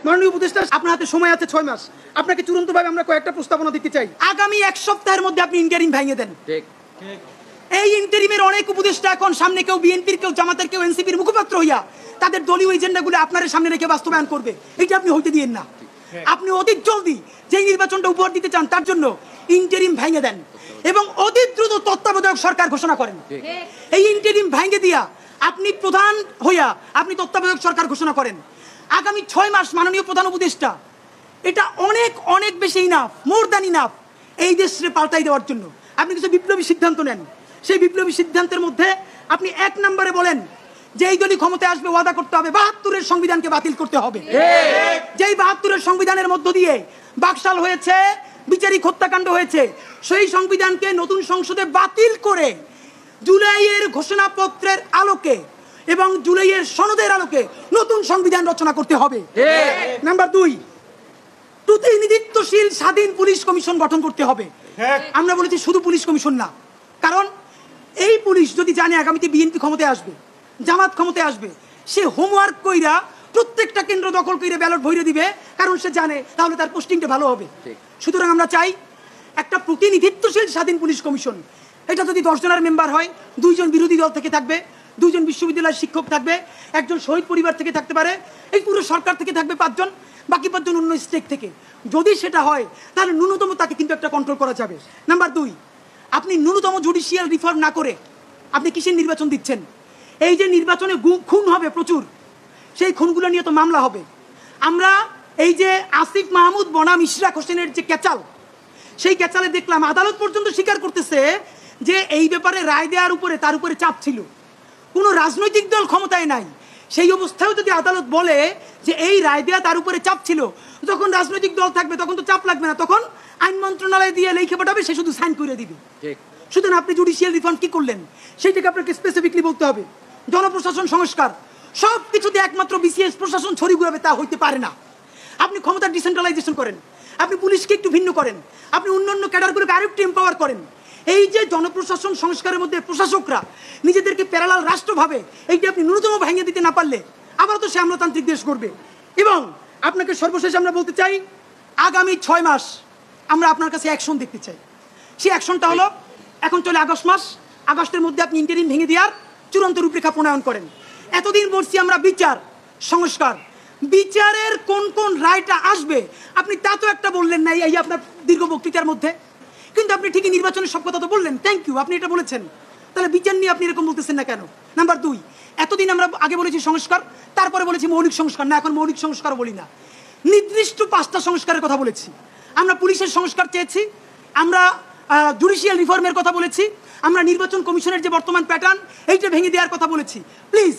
মাননীয় উপদেষ্টা, আপনার হাতে সময় আছে 6 মাস। আপনাকে চূড়ান্তভাবে আমরা কয়েকটা প্রস্তাবনা দিতে চাই। আগামী 1 সপ্তাহের মধ্যে আপনি ইন্টারিম ভেঙে দেন। ঠিক। এই ইন্টারিমের অনেক উপদেষ্টা এখন সামনে কেউ বিএনপির, কেউ জামাতের, কেউ এনসিপির মুখপাত্র হইয়া তাদের দলীয় এজেন্ডাগুলো আপনার সামনে রেখে বাস্তবায়ন করবে। এটা আপনি হইতে দিয়েন না। আপনি অতি জলদি যেই নির্বাচনটা উপহার দিতে চান তার জন্য ইন্টারিম ভেঙে দেন এবং অতি দ্রুত তত্ত্বাবধায়ক সরকার ঘোষণা করেন। এই ইন্টারিম ভেঙে দিয়া আপনি প্রধান হইয়া আপনি তত্ত্বাবধায়ক সরকার ঘোষণা করেন। আগামী 6 মাস মাননীয় প্রধান উপদেষ্টা, এটা অনেক অনেক বেশি ইনাফ, মোর দ্যান ইনাফ এই দেশে পাল্টাই দেওয়ার জন্য। আপনি কিছু বিপ্লবী সিদ্ধান্ত নেন। সেই বিপ্লবী সিদ্ধান্তের মধ্যে আপনি 1 নম্বরে বলেন যে এই দলই ক্ষমতায় আসবে ওয়াদা করতে হবে 72-এর সংবিধানকে বাতিল করতে হবে। যেই 72-এর সংবিধানের মধ্য দিয়ে বাকশাল হয়েছে, বিচারিক হত্যাকাণ্ড হয়েছে, সেই সংবিধানকে নতুন সংসদে বাতিল করে জুলাইয়ের ঘোষণাপত্রের আলোকে এবং জুলাইয়ের সনদের আলোকে নতুন সংবিধান রচনা করতে হবে। নাম্বার 2, প্রতিনিধিত্বশীল স্বাধীন পুলিশ কমিশন গঠন করতে হবে। আমরা বলেছি শুধু পুলিশ কমিশন না, কারণ এই পুলিশ যদি জানে আগামীতে বিএনপি ক্ষমতায় আসবে, জামাত ক্ষমতায় আসবে, সে হোমওয়ার্ক কইরা প্রত্যেকটা কেন্দ্র দখল করে ব্যালট ভরে দিবে, কারণ সে জানে তাহলে তার পোস্টিংটা ভালো হবে। সুতরাং আমরা চাই একটা প্রতিনিধিত্বশীল স্বাধীন পুলিশ কমিশন। এটা যদি 10 জনের মেম্বার হয়, 2 জন বিরোধী দল থেকে থাকবে, 2 জন বিশ্ববিদ্যালয়ের শিক্ষক থাকবে, 1 জন শহীদ পরিবার থেকে থাকতে পারে, এই পুরো সরকার থেকে থাকবে 5 জন, বাকি 5 জন অন্য স্টেক থেকে। যদি সেটা হয় তাহলে ন্যূনতম তাকে কিন্তু একটা কন্ট্রোল করা যাবে। নাম্বার 2, আপনি ন্যূনতম জুডিশিয়াল রিফর্ম না করে আপনি কিসের নির্বাচন দিচ্ছেন? এই যে নির্বাচনে খুন হবে প্রচুর, সেই খুনগুলো নিয়ে তো মামলা হবে। আমরা এই যে আসিফ মাহমুদ বনাম ইশরাক হোসেনের যে ক্যাচাল, সেই ক্যাচালে দেখলাম আদালত পর্যন্ত স্বীকার করতেছে যে এই ব্যাপারে রায় দেওয়ার উপরে তার উপরে চাপ ছিল। কোনো রাজনৈতিক দল ক্ষমতায় নাই, সেই অবস্থায়ও যদি আদালত বলে যে এই রায় দেওয়া তার উপরে চাপ ছিল, যখন রাজনৈতিক দল থাকবে তখন তো চাপ লাগবে না, তখন আইন মন্ত্রণালয় দিয়ে লিখে পাঠাবে, সে শুধু সাইন করে দিবে। সুতরাং আপনি জুডিশিয়াল রিফর্ম কি করলেন সেইটাকে আপনাকে স্পেসিফিকলি বলতে হবে। জনপ্রশাসন সংস্কার, সব কিছুতে একমাত্র বিসিএস প্রশাসন ছড়ি ঘুরাবে তা হইতে পারে না। আপনি ক্ষমতার ডিসেন্ট্রালাইজেশন করেন, আপনি পুলিশকে একটু ভিন্ন করেন, আপনি অন্যান্য ক্যাডারগুলোকে আরেকটু এম্পাওয়ার করেন। এই যে জনপ্রশাসন সংস্কারের মধ্যে প্রশাসকরা নিজেদেরকে প্যারালাল রাষ্ট্র ভাবে, এইটা আপনি ন্যূনতম ভেঙে দিতে না পারলে আবার তো সে আমলাতান্ত্রিক দেশ করবে। এবং আপনাকে সর্বশেষ আমরা বলতে চাই, আগামী 6 মাস আমরা আপনার কাছে অ্যাকশন দেখতে চাই। সেই অ্যাকশনটা হলো, এখন চলে আগস্ট মাস, আগস্টের মধ্যে আপনি ইন্টারিম ভেঙে দেওয়ার চূড়ান্ত রূপরেখা প্রণয়ন করেন। এতদিন বলছি আমরা বিচার সংস্কার, বিচারের কোন কোন রায়টা আসবে আপনি তা তো একটা বললেন না এই আপনার দীর্ঘ বক্তৃতার মধ্যে, কিন্তু আপনি ঠিকই নির্বাচনের সব কথা তো বললেন, থ্যাংক ইউ, আপনি এটা বলেছেন। তাহলে বিচার নিয়ে আপনি এরকম বলতেছেন না কেন? নাম্বার 2, এতদিন আমরা আগে বলেছি সংস্কার, তারপরে বলেছি মৌলিক সংস্কার, না এখন মৌলিক সংস্কার বলি না, নির্দিষ্ট 5টা সংস্কারের কথা বলেছি। আমরা পুলিশের সংস্কার চেয়েছি, আমরা জুডিশিয়াল রিফর্মের কথা বলেছি, আমরা নির্বাচন কমিশনের যে বর্তমান প্যাটার্ন এইটা ভেঙে দেওয়ার কথা বলেছি। প্লিজ,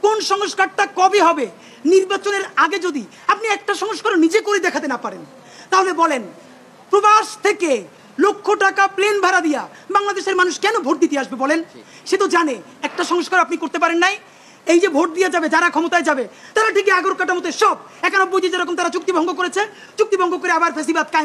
কোন সংস্কারটা কবে হবে? নির্বাচনের আগে যদি আপনি একটা সংস্কার নিজে করে দেখাতে না পারেন, তাহলে বলেন প্রবাস থেকে লক্ষ টাকা প্লেন ভাড়া দিয়া বাংলাদেশের মানুষ কেন ভোট দিতে আসবে বলেন? সে তো জানে একটা সংস্কার আপনি করতে পারেন নাই। এই যে ভোট দিয়ে যাবে, যারা ক্ষমতায় যাবে তারা ঠিকই আগর কাটামতে সব 91 যেরকম তারা চুক্তি ভঙ্গ করেছে, চুক্তি ভঙ্গ করে আবার ফেসিবাদ কায়েম